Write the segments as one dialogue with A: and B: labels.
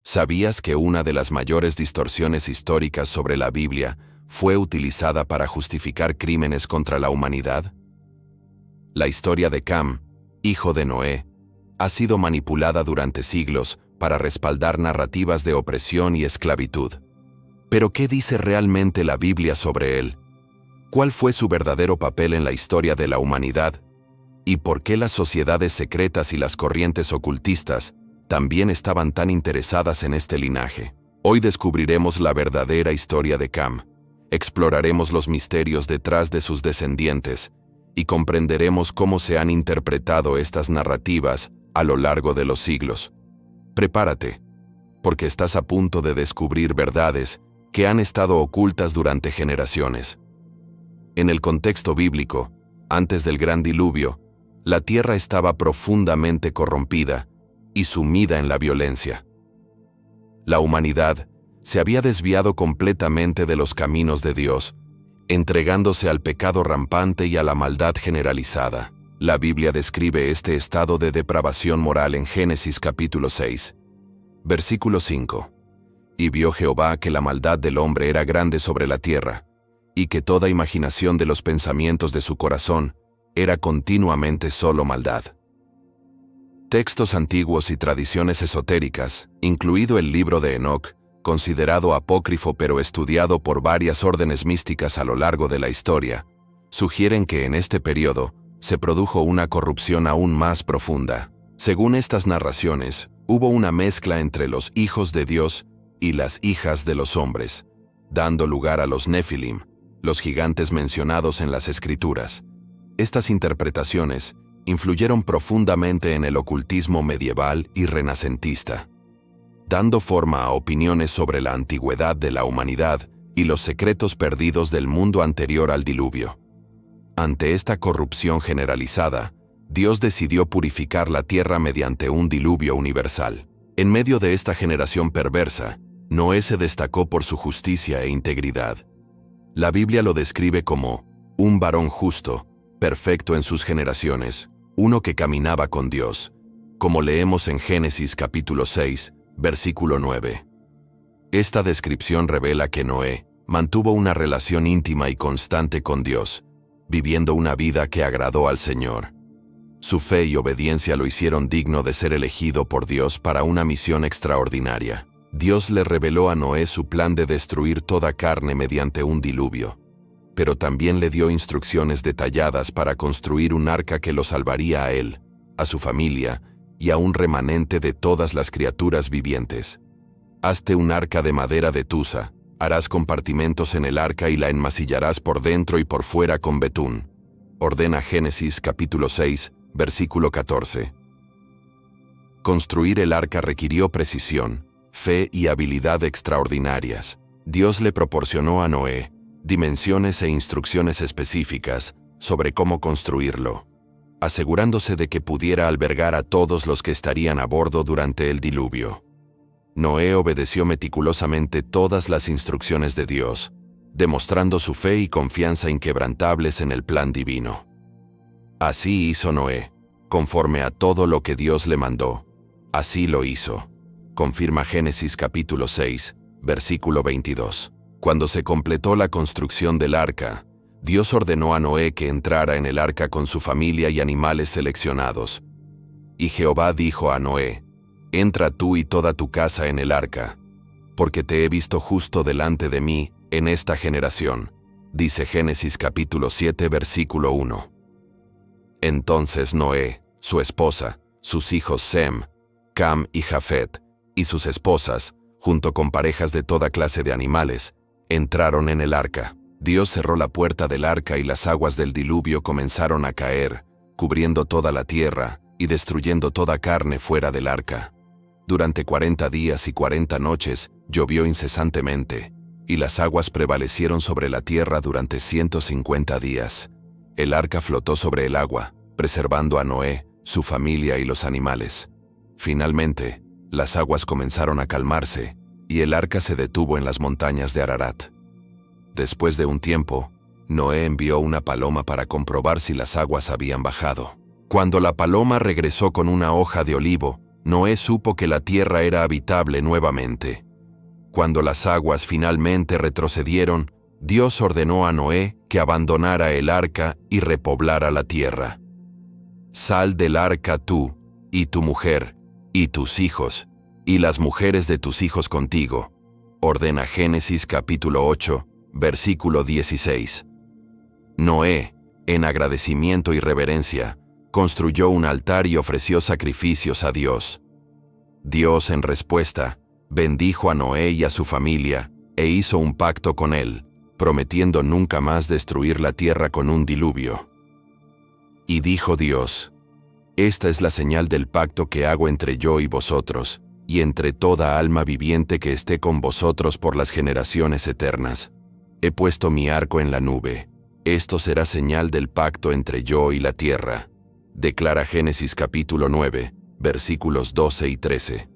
A: ¿Sabías que una de las mayores distorsiones históricas sobre la Biblia fue utilizada para justificar crímenes contra la humanidad? La historia de Cam, hijo de Noé, ha sido manipulada durante siglos para respaldar narrativas de opresión y esclavitud. ¿Pero qué dice realmente la Biblia sobre él? ¿Cuál fue su verdadero papel en la historia de la humanidad? ¿Y por qué las sociedades secretas y las corrientes ocultistas también estaban tan interesadas en este linaje? Hoy descubriremos la verdadera historia de Cam, exploraremos los misterios detrás de sus descendientes y comprenderemos cómo se han interpretado estas narrativas a lo largo de los siglos. Prepárate, porque estás a punto de descubrir verdades que han estado ocultas durante generaciones. En el contexto bíblico, antes del gran diluvio, la tierra estaba profundamente corrompida y sumida en la violencia. La humanidad se había desviado completamente de los caminos de Dios, entregándose al pecado rampante y a la maldad generalizada. La Biblia describe este estado de depravación moral en Génesis capítulo 6, versículo 5. Y vio Jehová que la maldad del hombre era grande sobre la tierra, y que toda imaginación de los pensamientos de su corazón era continuamente solo maldad. Textos antiguos y tradiciones esotéricas, incluido el libro de Enoc, considerado apócrifo pero estudiado por varias órdenes místicas a lo largo de la historia, sugieren que en este periodo se produjo una corrupción aún más profunda. Según estas narraciones, hubo una mezcla entre los hijos de Dios y las hijas de los hombres, dando lugar a los Nefilim, los gigantes mencionados en las Escrituras. Estas interpretaciones influyeron profundamente en el ocultismo medieval y renacentista, dando forma a opiniones sobre la antigüedad de la humanidad y los secretos perdidos del mundo anterior al diluvio. Ante esta corrupción generalizada, Dios decidió purificar la tierra mediante un diluvio universal. En medio de esta generación perversa, Noé se destacó por su justicia e integridad. La Biblia lo describe como un varón justo, perfecto en sus generaciones, uno que caminaba con Dios, como leemos en Génesis capítulo 6, versículo 9. Esta descripción revela que Noé mantuvo una relación íntima y constante con Dios, viviendo una vida que agradó al Señor. Su fe y obediencia lo hicieron digno de ser elegido por Dios para una misión extraordinaria. Dios le reveló a Noé su plan de destruir toda carne mediante un diluvio, pero también le dio instrucciones detalladas para construir un arca que lo salvaría a él, a su familia y a un remanente de todas las criaturas vivientes. Hazte un arca de madera de tusa, harás compartimentos en el arca y la enmasillarás por dentro y por fuera con betún. Ordena Génesis capítulo 6, versículo 14. Construir el arca requirió precisión, fe y habilidad extraordinarias. Dios le proporcionó a Noé dimensiones e instrucciones específicas sobre cómo construirlo, asegurándose de que pudiera albergar a todos los que estarían a bordo durante el diluvio. Noé obedeció meticulosamente todas las instrucciones de Dios, demostrando su fe y confianza inquebrantables en el plan divino. Así hizo Noé, conforme a todo lo que Dios le mandó. Así lo hizo, confirma Génesis capítulo 6, versículo 22. Cuando se completó la construcción del arca, Dios ordenó a Noé que entrara en el arca con su familia y animales seleccionados. Y Jehová dijo a Noé: «Entra tú y toda tu casa en el arca, porque te he visto justo delante de mí en esta generación», dice Génesis capítulo 7, versículo 1. Entonces Noé, su esposa, sus hijos Sem, Cam y Jafet, y sus esposas, junto con parejas de toda clase de animales, entraron en el arca. Dios cerró la puerta del arca y las aguas del diluvio comenzaron a caer, cubriendo toda la tierra y destruyendo toda carne fuera del arca. Durante 40 días y 40 noches llovió incesantemente, y las aguas prevalecieron sobre la tierra durante 150 días. El arca flotó sobre el agua, preservando a Noé, su familia y los animales. Finalmente, las aguas comenzaron a calmarse, y el arca se detuvo en las montañas de Ararat. Después de un tiempo, Noé envió una paloma para comprobar si las aguas habían bajado. Cuando la paloma regresó con una hoja de olivo, Noé supo que la tierra era habitable nuevamente. Cuando las aguas finalmente retrocedieron, Dios ordenó a Noé que abandonara el arca y repoblara la tierra. Sal del arca tú, y tu mujer, y tus hijos, y las mujeres de tus hijos contigo, ordena Génesis capítulo 8, versículo 16. Noé, en agradecimiento y reverencia, construyó un altar y ofreció sacrificios a Dios. Dios, en respuesta, bendijo a Noé y a su familia, e hizo un pacto con él, prometiendo nunca más destruir la tierra con un diluvio. Y dijo Dios: Esta es la señal del pacto que hago entre yo y vosotros, y entre toda alma viviente que esté con vosotros por las generaciones eternas. He puesto mi arco en la nube. Esto será señal del pacto entre yo y la tierra, declara Génesis capítulo 9, versículos 12 y 13.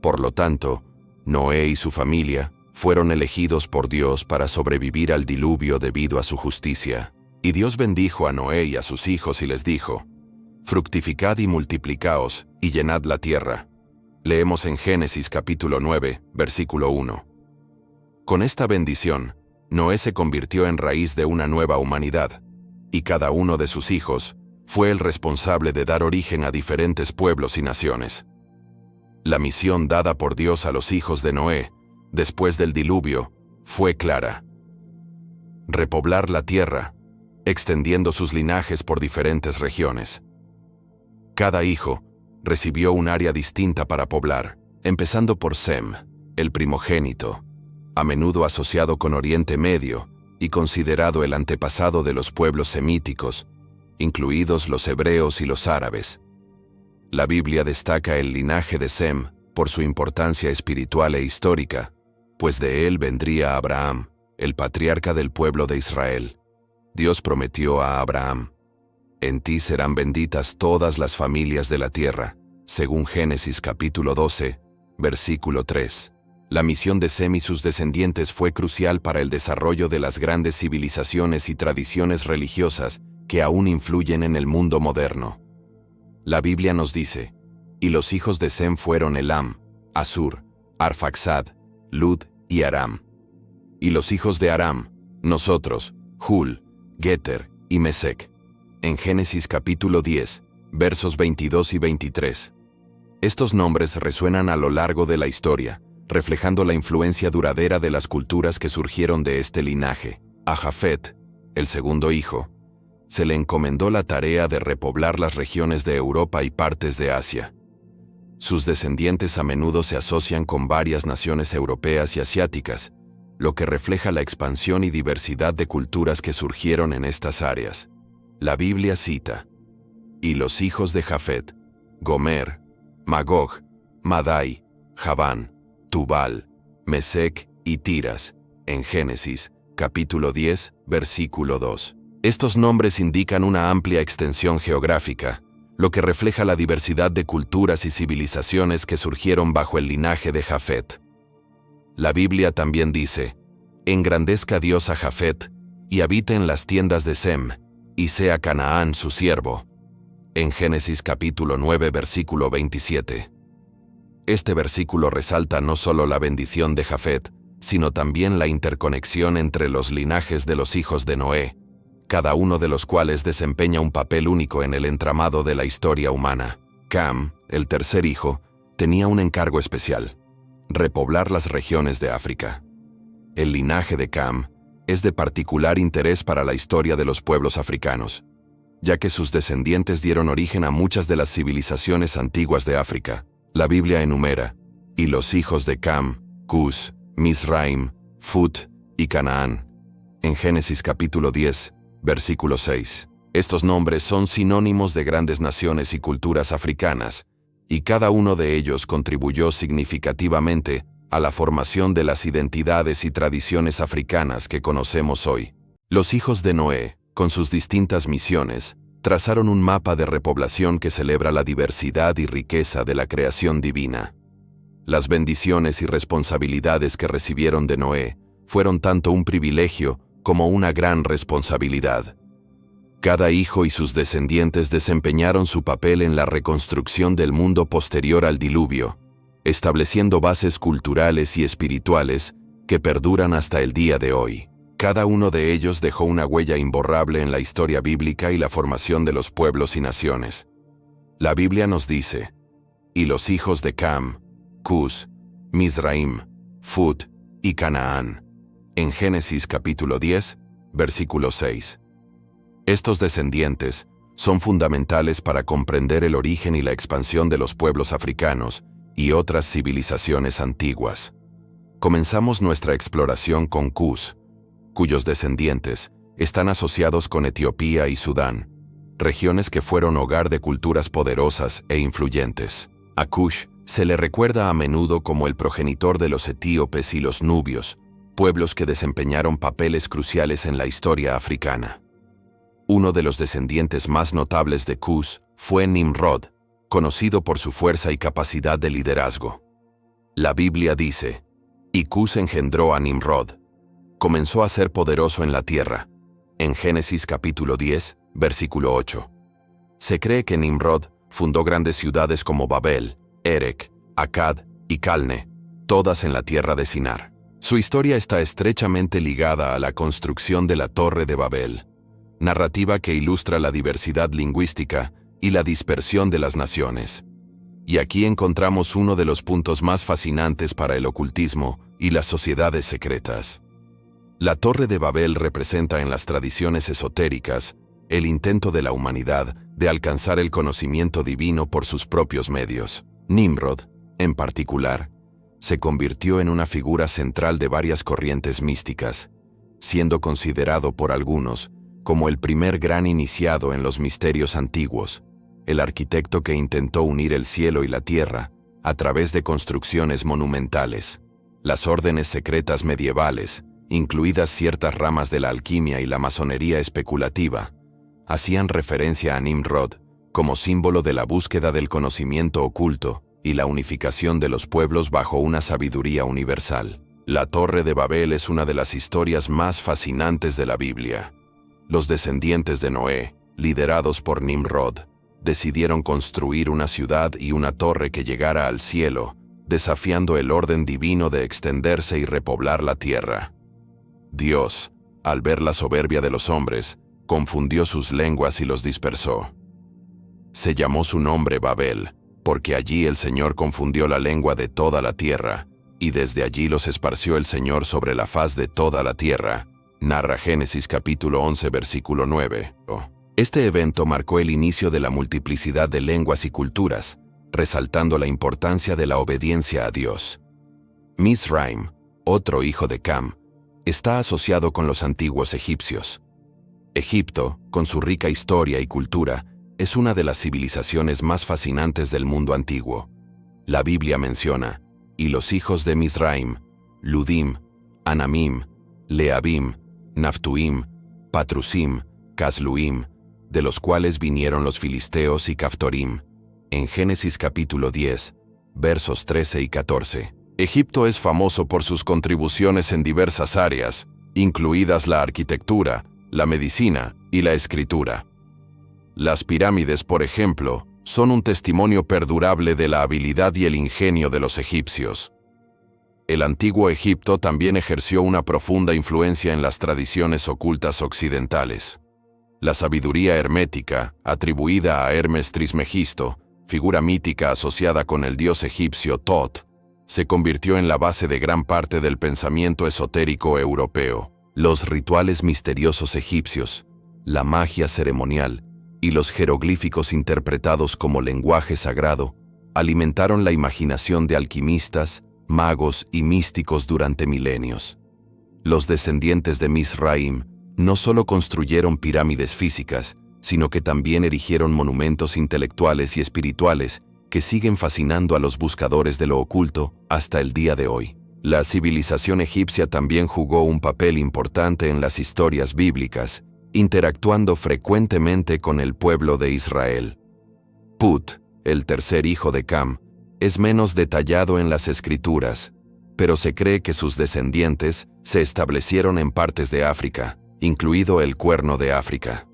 A: Por lo tanto, Noé y su familia fueron elegidos por Dios para sobrevivir al diluvio debido a su justicia. Y Dios bendijo a Noé y a sus hijos y les dijo: Fructificad y multiplicaos, y llenad la tierra. Leemos en Génesis capítulo 9, versículo 1. Con esta bendición, Noé se convirtió en raíz de una nueva humanidad, y cada uno de sus hijos fue el responsable de dar origen a diferentes pueblos y naciones. La misión dada por Dios a los hijos de Noé, después del diluvio, fue clara: repoblar la tierra, extendiendo sus linajes por diferentes regiones. Cada hijo recibió un área distinta para poblar, empezando por Sem, el primogénito, a menudo asociado con Oriente Medio y considerado el antepasado de los pueblos semíticos, incluidos los hebreos y los árabes. La Biblia destaca el linaje de Sem por su importancia espiritual e histórica, pues de él vendría Abraham, el patriarca del pueblo de Israel. Dios prometió a Abraham: En ti serán benditas todas las familias de la tierra, según Génesis capítulo 12, versículo 3. La misión de Sem y sus descendientes fue crucial para el desarrollo de las grandes civilizaciones y tradiciones religiosas que aún influyen en el mundo moderno. La Biblia nos dice: Y los hijos de Sem fueron Elam, Asur, Arfaxad, Lud y Aram. Y los hijos de Aram, nosotros, Jul, Geter y Mesec. En Génesis capítulo 10, versos 22 y 23. Estos nombres resuenan a lo largo de la historia, reflejando la influencia duradera de las culturas que surgieron de este linaje. A Jafet, el segundo hijo, se le encomendó la tarea de repoblar las regiones de Europa y partes de Asia. Sus descendientes a menudo se asocian con varias naciones europeas y asiáticas, lo que refleja la expansión y diversidad de culturas que surgieron en estas áreas. La Biblia cita: Y los hijos de Jafet, Gomer, Magog, Madai, Javán, Tubal, Mesec y Tiras, en Génesis, capítulo 10, versículo 2. Estos nombres indican una amplia extensión geográfica, lo que refleja la diversidad de culturas y civilizaciones que surgieron bajo el linaje de Jafet. La Biblia también dice: Engrandezca Dios a Jafet, y habite en las tiendas de Sem, y sea Canaán su siervo. En Génesis capítulo 9, versículo 27. Este versículo resalta no solo la bendición de Jafet, sino también la interconexión entre los linajes de los hijos de Noé, cada uno de los cuales desempeña un papel único en el entramado de la historia humana. Cam, el tercer hijo, tenía un encargo especial: repoblar las regiones de África. El linaje de Cam es de particular interés para la historia de los pueblos africanos, ya que sus descendientes dieron origen a muchas de las civilizaciones antiguas de África. La Biblia enumera: y los hijos de Cam, Cus, Misraim, Fut y Canaán. En Génesis capítulo 10, versículo 6. Estos nombres son sinónimos de grandes naciones y culturas africanas, y cada uno de ellos contribuyó significativamente a la formación de las identidades y tradiciones africanas que conocemos hoy. Los hijos de Noé, con sus distintas misiones, trazaron un mapa de repoblación que celebra la diversidad y riqueza de la creación divina. Las bendiciones y responsabilidades que recibieron de Noé fueron tanto un privilegio como una gran responsabilidad. Cada hijo y sus descendientes desempeñaron su papel en la reconstrucción del mundo posterior al diluvio, estableciendo bases culturales y espirituales que perduran hasta el día de hoy. Cada uno de ellos dejó una huella imborrable en la historia bíblica y la formación de los pueblos y naciones. La Biblia nos dice: y los hijos de Cam, Cus, Mizraim, Phut y Canaán, en Génesis capítulo 10, versículo 6. Estos descendientes son fundamentales para comprender el origen y la expansión de los pueblos africanos y otras civilizaciones antiguas. Comenzamos nuestra exploración con Cus, cuyos descendientes están asociados con Etiopía y Sudán, regiones que fueron hogar de culturas poderosas e influyentes. A Cush se le recuerda a menudo como el progenitor de los etíopes y los nubios, pueblos que desempeñaron papeles cruciales en la historia africana. Uno de los descendientes más notables de Cus fue Nimrod, conocido por su fuerza y capacidad de liderazgo. La Biblia dice: y Cus engendró a Nimrod. Comenzó a ser poderoso en la tierra, en Génesis capítulo 10, versículo 8. Se cree que Nimrod fundó grandes ciudades como Babel, Erech, Akkad y Calne, todas en la tierra de Sinar. Su historia está estrechamente ligada a la construcción de la Torre de Babel, narrativa que ilustra la diversidad lingüística y la dispersión de las naciones. Y aquí encontramos uno de los puntos más fascinantes para el ocultismo y las sociedades secretas. La Torre de Babel representa en las tradiciones esotéricas el intento de la humanidad de alcanzar el conocimiento divino por sus propios medios. Nimrod, en particular, se convirtió en una figura central de varias corrientes místicas, siendo considerado por algunos como el primer gran iniciado en los misterios antiguos, el arquitecto que intentó unir el cielo y la tierra a través de construcciones monumentales. Las órdenes secretas medievales, incluidas ciertas ramas de la alquimia y la masonería especulativa, hacían referencia a Nimrod como símbolo de la búsqueda del conocimiento oculto y la unificación de los pueblos bajo una sabiduría universal. La Torre de Babel es una de las historias más fascinantes de la Biblia. Los descendientes de Noé, liderados por Nimrod, decidieron construir una ciudad y una torre que llegara al cielo, desafiando el orden divino de extenderse y repoblar la tierra. Dios, al ver la soberbia de los hombres, confundió sus lenguas y los dispersó. Se llamó su nombre Babel, porque allí el Señor confundió la lengua de toda la tierra, y desde allí los esparció el Señor sobre la faz de toda la tierra, narra Génesis capítulo 11 versículo 9. Este evento marcó el inicio de la multiplicidad de lenguas y culturas, resaltando la importancia de la obediencia a Dios. Mizraim, otro hijo de Cam, está asociado con los antiguos egipcios. Egipto, con su rica historia y cultura, es una de las civilizaciones más fascinantes del mundo antiguo. La Biblia menciona: y los hijos de Mizraim, Ludim, Anamim, Leabim, Naftuim, Patrusim, Casluim, de los cuales vinieron los filisteos y Caftorim, en Génesis capítulo 10, versos 13 y 14. Egipto es famoso por sus contribuciones en diversas áreas, incluidas la arquitectura, la medicina y la escritura. Las pirámides, por ejemplo, son un testimonio perdurable de la habilidad y el ingenio de los egipcios. El antiguo Egipto también ejerció una profunda influencia en las tradiciones ocultas occidentales. La sabiduría hermética, atribuida a Hermes Trismegisto, figura mítica asociada con el dios egipcio Tot, se convirtió en la base de gran parte del pensamiento esotérico europeo. Los rituales misteriosos egipcios, la magia ceremonial y los jeroglíficos interpretados como lenguaje sagrado alimentaron la imaginación de alquimistas, magos y místicos durante milenios. Los descendientes de Mizraim no solo construyeron pirámides físicas, sino que también erigieron monumentos intelectuales y espirituales que siguen fascinando a los buscadores de lo oculto hasta el día de hoy. La civilización egipcia también jugó un papel importante en las historias bíblicas, interactuando frecuentemente con el pueblo de Israel. Put, el tercer hijo de Cam, es menos detallado en las escrituras, pero se cree que sus descendientes se establecieron en partes de África, incluido el Cuerno de África.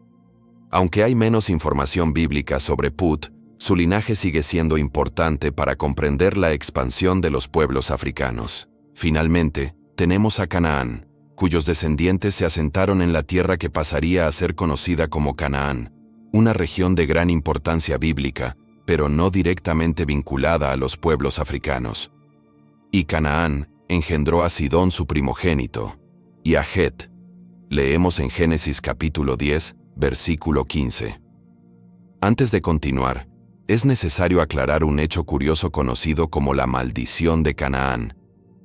A: Aunque hay menos información bíblica sobre Put, su linaje sigue siendo importante para comprender la expansión de los pueblos africanos. Finalmente, tenemos a Canaán, cuyos descendientes se asentaron en la tierra que pasaría a ser conocida como Canaán, una región de gran importancia bíblica, pero no directamente vinculada a los pueblos africanos. Y Canaán engendró a Sidón su primogénito, y a Het. Leemos en Génesis capítulo 10, versículo 15. Antes de continuar, es necesario aclarar un hecho curioso conocido como la maldición de Canaán,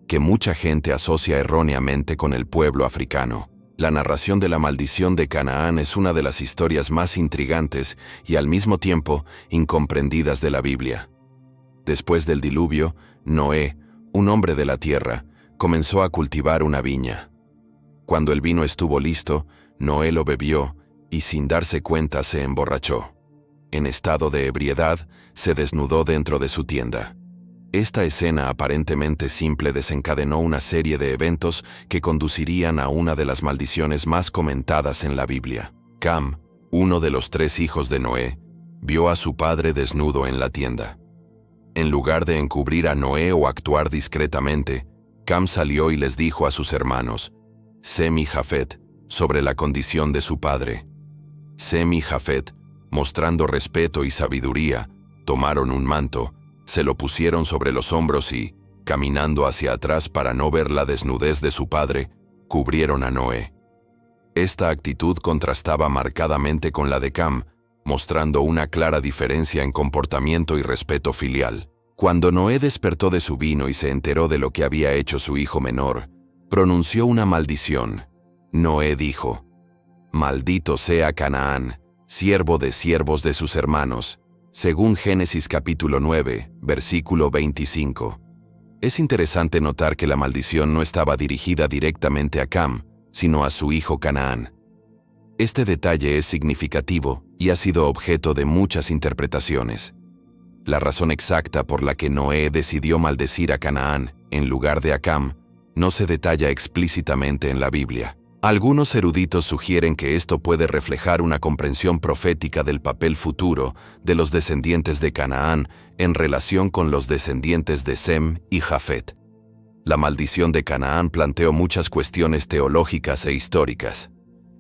A: que mucha gente asocia erróneamente con el pueblo africano. La narración de la maldición de Canaán es una de las historias más intrigantes y al mismo tiempo incomprendidas de la Biblia. Después del diluvio, Noé, un hombre de la tierra, comenzó a cultivar una viña. Cuando el vino estuvo listo, Noé lo bebió y sin darse cuenta se emborrachó. En estado de ebriedad, se desnudó dentro de su tienda. Esta escena aparentemente simple desencadenó una serie de eventos que conducirían a una de las maldiciones más comentadas en la Biblia. Cam, uno de los 3 hijos de Noé, vio a su padre desnudo en la tienda. En lugar de encubrir a Noé o actuar discretamente, Cam salió y les dijo a sus hermanos, Sem y Jafet, sobre la condición de su padre. Sem y Jafet, mostrando respeto y sabiduría, tomaron un manto, se lo pusieron sobre los hombros y, caminando hacia atrás para no ver la desnudez de su padre, cubrieron a Noé. Esta actitud contrastaba marcadamente con la de Cam, mostrando una clara diferencia en comportamiento y respeto filial. Cuando Noé despertó de su vino y se enteró de lo que había hecho su hijo menor, pronunció una maldición. Noé dijo, «Maldito sea Canaán, siervo de siervos de sus hermanos», según Génesis capítulo 9, versículo 25. Es interesante notar que la maldición no estaba dirigida directamente a Cam, sino a su hijo Canaán. Este detalle es significativo y ha sido objeto de muchas interpretaciones. La razón exacta por la que Noé decidió maldecir a Canaán en lugar de a Cam no se detalla explícitamente en la Biblia. Algunos eruditos sugieren que esto puede reflejar una comprensión profética del papel futuro de los descendientes de Canaán en relación con los descendientes de Sem y Jafet. La maldición de Canaán planteó muchas cuestiones teológicas e históricas.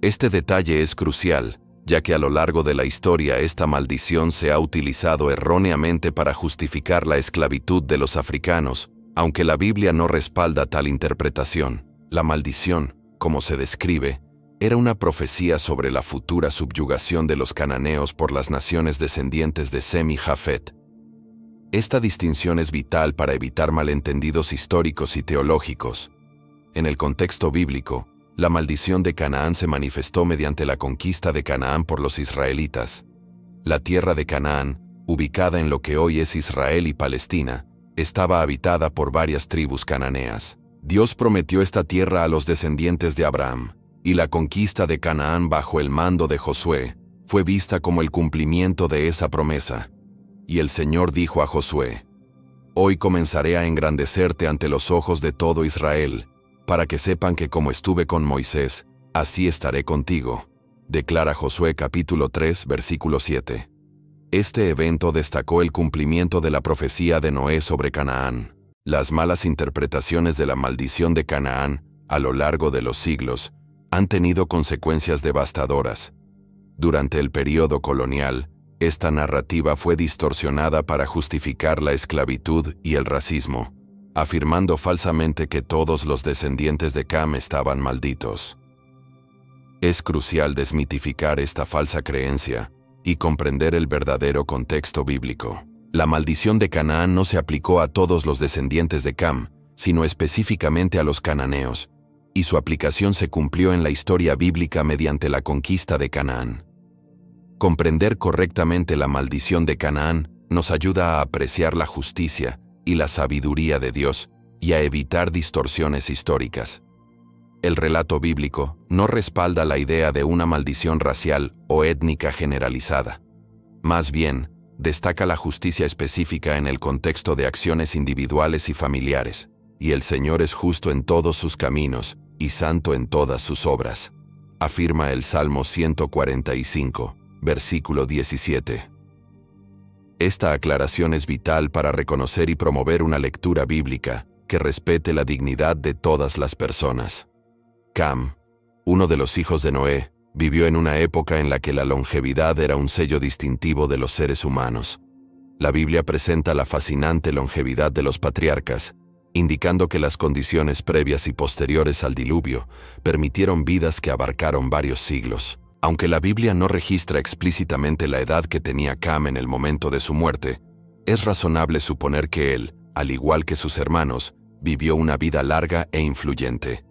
A: Este detalle es crucial, ya que a lo largo de la historia esta maldición se ha utilizado erróneamente para justificar la esclavitud de los africanos, aunque la Biblia no respalda tal interpretación. La maldición, como se describe, era una profecía sobre la futura subyugación de los cananeos por las naciones descendientes de Sem y Jafet. Esta distinción es vital para evitar malentendidos históricos y teológicos. En el contexto bíblico, la maldición de Canaán se manifestó mediante la conquista de Canaán por los israelitas. La tierra de Canaán, ubicada en lo que hoy es Israel y Palestina, estaba habitada por varias tribus cananeas. Dios prometió esta tierra a los descendientes de Abraham, y la conquista de Canaán bajo el mando de Josué fue vista como el cumplimiento de esa promesa. Y el Señor dijo a Josué, «Hoy comenzaré a engrandecerte ante los ojos de todo Israel, para que sepan que como estuve con Moisés, así estaré contigo», declara Josué capítulo 3, versículo 7. Este evento destacó el cumplimiento de la profecía de Noé sobre Canaán. Las malas interpretaciones de la maldición de Canaán, a lo largo de los siglos, han tenido consecuencias devastadoras. Durante el período colonial, esta narrativa fue distorsionada para justificar la esclavitud y el racismo, afirmando falsamente que todos los descendientes de Cam estaban malditos. Es crucial desmitificar esta falsa creencia y comprender el verdadero contexto bíblico. La maldición de Canaán no se aplicó a todos los descendientes de Cam, sino específicamente a los cananeos, y su aplicación se cumplió en la historia bíblica mediante la conquista de Canaán. Comprender correctamente la maldición de Canaán nos ayuda a apreciar la justicia y la sabiduría de Dios y a evitar distorsiones históricas. El relato bíblico no respalda la idea de una maldición racial o étnica generalizada. Más bien, destaca la justicia específica en el contexto de acciones individuales y familiares, y el Señor es justo en todos sus caminos y santo en todas sus obras, afirma el Salmo 145, versículo 17. Esta aclaración es vital para reconocer y promover una lectura bíblica que respete la dignidad de todas las personas. Cam, uno de los hijos de Noé, vivió en una época en la que la longevidad era un sello distintivo de los seres humanos. La Biblia presenta la fascinante longevidad de los patriarcas, indicando que las condiciones previas y posteriores al diluvio permitieron vidas que abarcaron varios siglos. Aunque la Biblia no registra explícitamente la edad que tenía Cam en el momento de su muerte, es razonable suponer que él, al igual que sus hermanos, vivió una vida larga e influyente.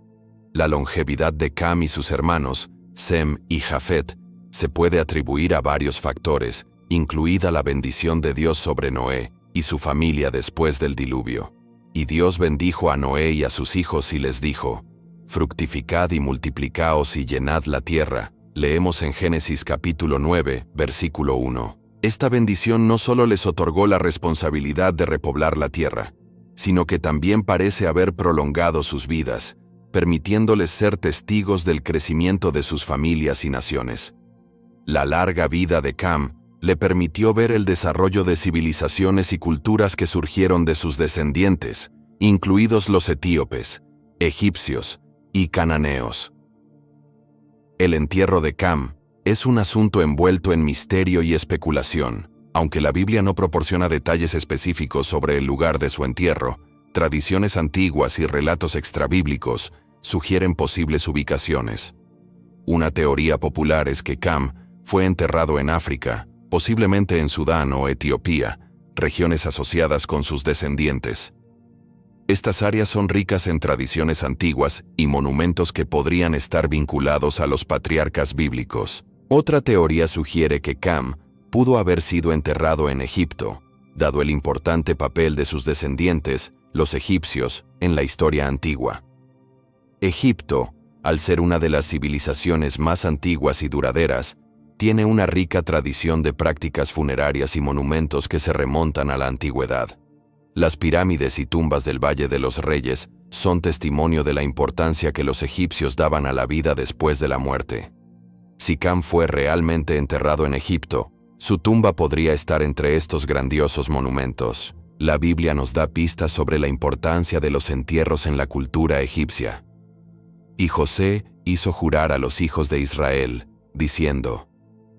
A: La longevidad de Cam y sus hermanos, Sem y Jafet, se puede atribuir a varios factores, incluida la bendición de Dios sobre Noé y su familia después del diluvio. Y Dios bendijo a Noé y a sus hijos y les dijo: fructificad y multiplicaos y llenad la tierra. Leemos en Génesis capítulo 9, versículo 1. Esta bendición no solo les otorgó la responsabilidad de repoblar la tierra, sino que también parece haber prolongado sus vidas, permitiéndoles ser testigos del crecimiento de sus familias y naciones. La larga vida de Cam le permitió ver el desarrollo de civilizaciones y culturas que surgieron de sus descendientes, incluidos los etíopes, egipcios y cananeos. El entierro de Cam es un asunto envuelto en misterio y especulación. Aunque la Biblia no proporciona detalles específicos sobre el lugar de su entierro, tradiciones antiguas y relatos extrabíblicos sugieren posibles ubicaciones. Una teoría popular es que Cam fue enterrado en África, posiblemente en Sudán o Etiopía, regiones asociadas con sus descendientes. Estas áreas son ricas en tradiciones antiguas y monumentos que podrían estar vinculados a los patriarcas bíblicos. Otra teoría sugiere que Cam pudo haber sido enterrado en Egipto, dado el importante papel de sus descendientes, los egipcios, en la historia antigua. Egipto, al ser una de las civilizaciones más antiguas y duraderas, tiene una rica tradición de prácticas funerarias y monumentos que se remontan a la antigüedad. Las pirámides y tumbas del Valle de los Reyes son testimonio de la importancia que los egipcios daban a la vida después de la muerte. Si Cam fue realmente enterrado en Egipto, su tumba podría estar entre estos grandiosos monumentos. La Biblia nos da pistas sobre la importancia de los entierros en la cultura egipcia. Y José hizo jurar a los hijos de Israel, diciendo: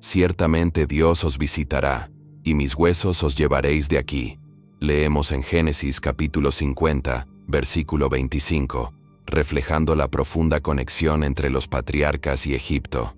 A: ciertamente Dios os visitará, y mis huesos os llevaréis de aquí. Leemos en Génesis capítulo 50, versículo 25, reflejando la profunda conexión entre los patriarcas y Egipto.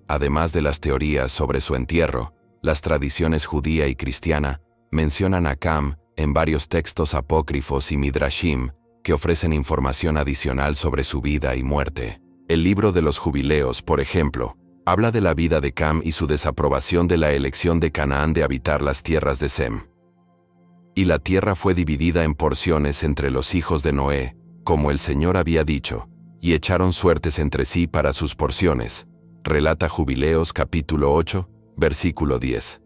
A: Además de las teorías sobre su entierro, las tradiciones judía y cristiana mencionan a Cam en varios textos apócrifos y midrashim que ofrecen información adicional sobre su vida y muerte. El libro de los Jubileos, por ejemplo, habla de la vida de Cam y su desaprobación de la elección de Canaán de habitar las tierras de Sem. Y la tierra fue dividida en porciones entre los hijos de Noé, como el Señor había dicho, y echaron suertes entre sí para sus porciones. Relata Jubileos capítulo 8, versículo 10.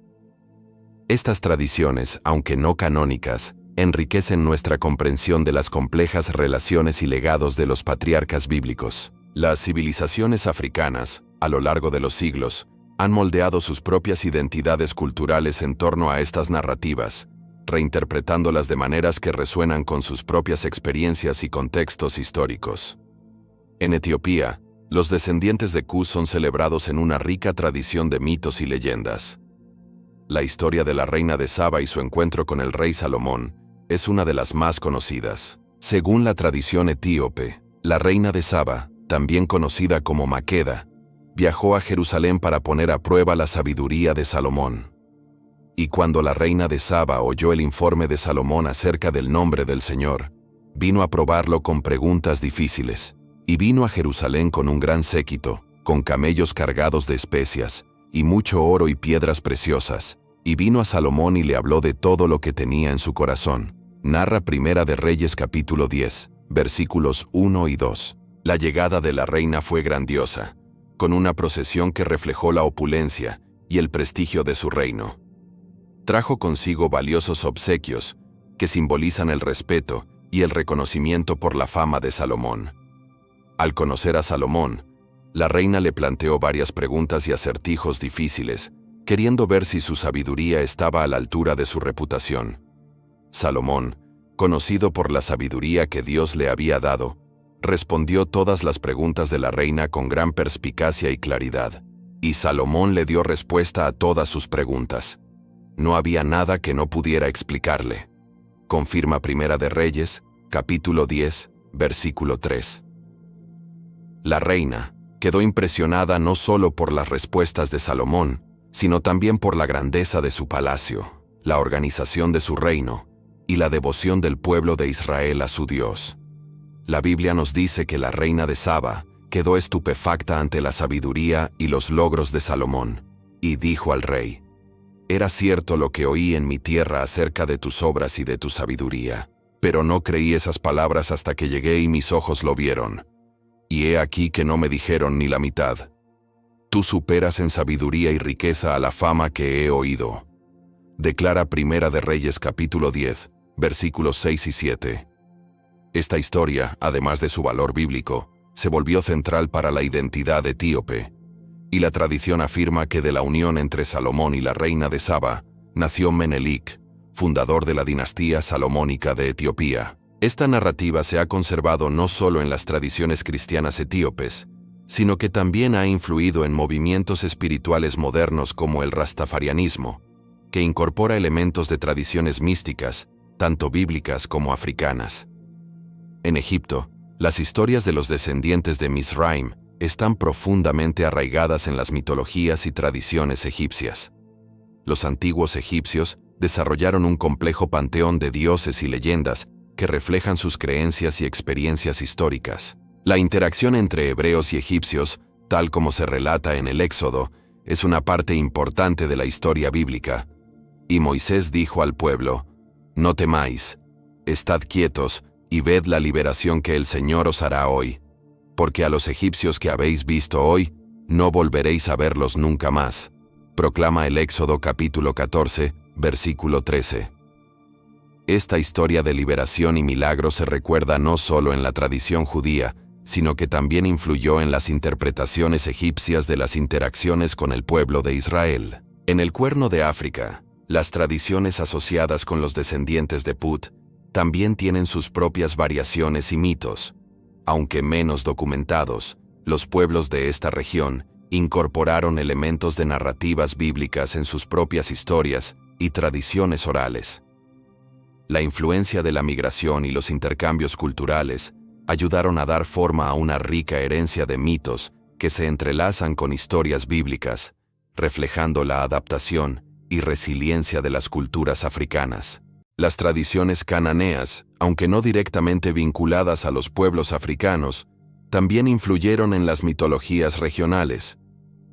A: Estas tradiciones, aunque no canónicas, enriquecen nuestra comprensión de las complejas relaciones y legados de los patriarcas bíblicos. Las civilizaciones africanas, a lo largo de los siglos, han moldeado sus propias identidades culturales en torno a estas narrativas, reinterpretándolas de maneras que resuenan con sus propias experiencias y contextos históricos. En Etiopía, los descendientes de Cus son celebrados en una rica tradición de mitos y leyendas. La historia de la reina de Saba y su encuentro con el rey Salomón es una de las más conocidas. Según la tradición etíope, la reina de Saba, también conocida como Maqueda, viajó a Jerusalén para poner a prueba la sabiduría de Salomón. Y cuando la reina de Saba oyó el informe de Salomón acerca del nombre del Señor, vino a probarlo con preguntas difíciles, y vino a Jerusalén con un gran séquito, con camellos cargados de especias, y mucho oro y piedras preciosas, y vino a Salomón y le habló de todo lo que tenía en su corazón. Narra Primera de Reyes capítulo 10, versículos 1 y 2. La llegada de la reina fue grandiosa, con una procesión que reflejó la opulencia y el prestigio de su reino. Trajo consigo valiosos obsequios que simbolizan el respeto y el reconocimiento por la fama de Salomón. Al conocer a Salomón, La reina le planteó varias preguntas y acertijos difíciles, queriendo ver si su sabiduría estaba a la altura de su reputación. Salomón, conocido por la sabiduría que Dios le había dado, respondió todas las preguntas de la reina con gran perspicacia y claridad, y Salomón le dio respuesta a todas sus preguntas. No había nada que no pudiera explicarle. Confirma Primera de Reyes, capítulo 10, versículo 3. La reina quedó impresionada no solo por las respuestas de Salomón, sino también por la grandeza de su palacio, la organización de su reino y la devoción del pueblo de Israel a su Dios. La Biblia nos dice que la reina de Saba quedó estupefacta ante la sabiduría y los logros de Salomón, y dijo al rey: «Era cierto lo que oí en mi tierra acerca de tus obras y de tu sabiduría, pero no creí esas palabras hasta que llegué y mis ojos lo vieron. Y he aquí que no me dijeron ni la mitad. Tú superas en sabiduría y riqueza a la fama que he oído». Declara Primera de Reyes capítulo 10, versículos 6 y 7. Esta historia, además de su valor bíblico, se volvió central para la identidad etíope, y la tradición afirma que de la unión entre Salomón y la reina de Saba nació Menelik, fundador de la dinastía salomónica de Etiopía. Esta narrativa se ha conservado no solo en las tradiciones cristianas etíopes, sino que también ha influido en movimientos espirituales modernos como el rastafarianismo, que incorpora elementos de tradiciones místicas, tanto bíblicas como africanas. En Egipto, las historias de los descendientes de Misraim están profundamente arraigadas en las mitologías y tradiciones egipcias. Los antiguos egipcios desarrollaron un complejo panteón de dioses y leyendas que reflejan sus creencias y experiencias históricas. La interacción entre hebreos y egipcios, tal como se relata en el Éxodo, es una parte importante de la historia bíblica. Y Moisés dijo al pueblo: «No temáis, estad quietos y ved la liberación que el Señor os hará hoy, porque a los egipcios que habéis visto hoy, no volveréis a verlos nunca más». Proclama el Éxodo capítulo 14, versículo 13. Esta historia de liberación y milagro se recuerda no solo en la tradición judía, sino que también influyó en las interpretaciones egipcias de las interacciones con el pueblo de Israel. En el Cuerno de África, las tradiciones asociadas con los descendientes de Put también tienen sus propias variaciones y mitos. Aunque menos documentados, los pueblos de esta región incorporaron elementos de narrativas bíblicas en sus propias historias y tradiciones orales. La influencia de la migración y los intercambios culturales ayudaron a dar forma a una rica herencia de mitos que se entrelazan con historias bíblicas, reflejando la adaptación y resiliencia de las culturas africanas. Las tradiciones cananeas, aunque no directamente vinculadas a los pueblos africanos, también influyeron en las mitologías regionales.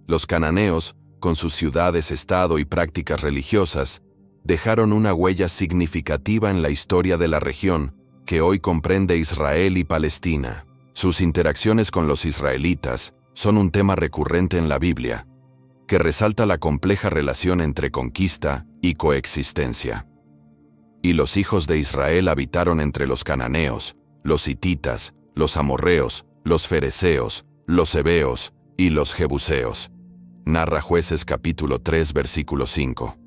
A: Los cananeos, con sus ciudades-estado y prácticas religiosas, dejaron una huella significativa en la historia de la región, que hoy comprende Israel y Palestina. Sus interacciones con los israelitas son un tema recurrente en la Biblia, que resalta la compleja relación entre conquista y coexistencia. Y los hijos de Israel habitaron entre los cananeos, los hititas, los amorreos, los fereceos, los heveos y los jebuseos. Narra Jueces capítulo 3 versículo 5.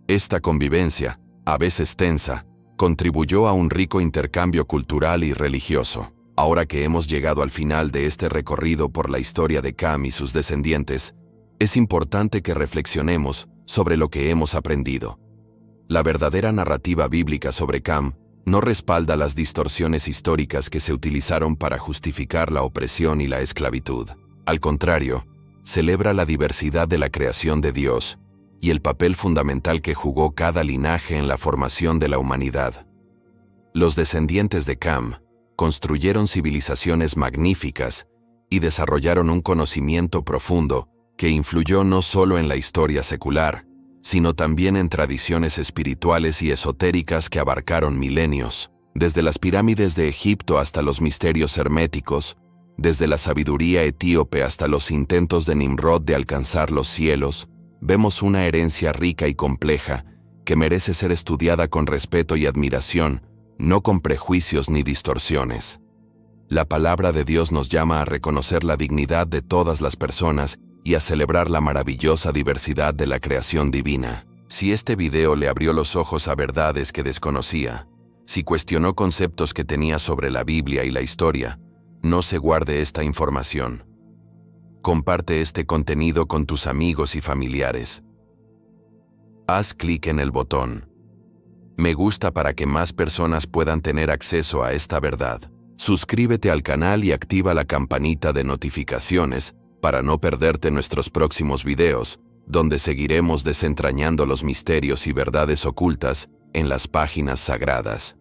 A: Esta convivencia, a veces tensa, contribuyó a un rico intercambio cultural y religioso. Ahora que hemos llegado al final de este recorrido por la historia de Cam y sus descendientes, es importante que reflexionemos sobre lo que hemos aprendido. La verdadera narrativa bíblica sobre Cam no respalda las distorsiones históricas que se utilizaron para justificar la opresión y la esclavitud. Al contrario, celebra la diversidad de la creación de Dios y el papel fundamental que jugó cada linaje en la formación de la humanidad. Los descendientes de Cam construyeron civilizaciones magníficas y desarrollaron un conocimiento profundo que influyó no solo en la historia secular, sino también en tradiciones espirituales y esotéricas que abarcaron milenios. Desde las pirámides de Egipto hasta los misterios herméticos, desde la sabiduría etíope hasta los intentos de Nimrod de alcanzar los cielos, vemos una herencia rica y compleja que merece ser estudiada con respeto y admiración, no con prejuicios ni distorsiones. La palabra de Dios nos llama a reconocer la dignidad de todas las personas y a celebrar la maravillosa diversidad de la creación divina. Si este video le abrió los ojos a verdades que desconocía, si cuestionó conceptos que tenía sobre la Biblia y la historia, no se guarde esta información. Comparte este contenido con tus amigos y familiares. Haz clic en el botón me gusta para que más personas puedan tener acceso a esta verdad. Suscríbete al canal y activa la campanita de notificaciones para no perderte nuestros próximos videos, donde seguiremos desentrañando los misterios y verdades ocultas en las páginas sagradas.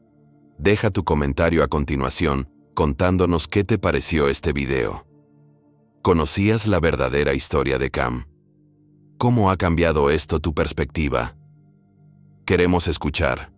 A: Deja tu comentario a continuación, contándonos qué te pareció este video. ¿Conocías la verdadera historia de Cam? ¿Cómo ha cambiado esto tu perspectiva? Queremos escuchar.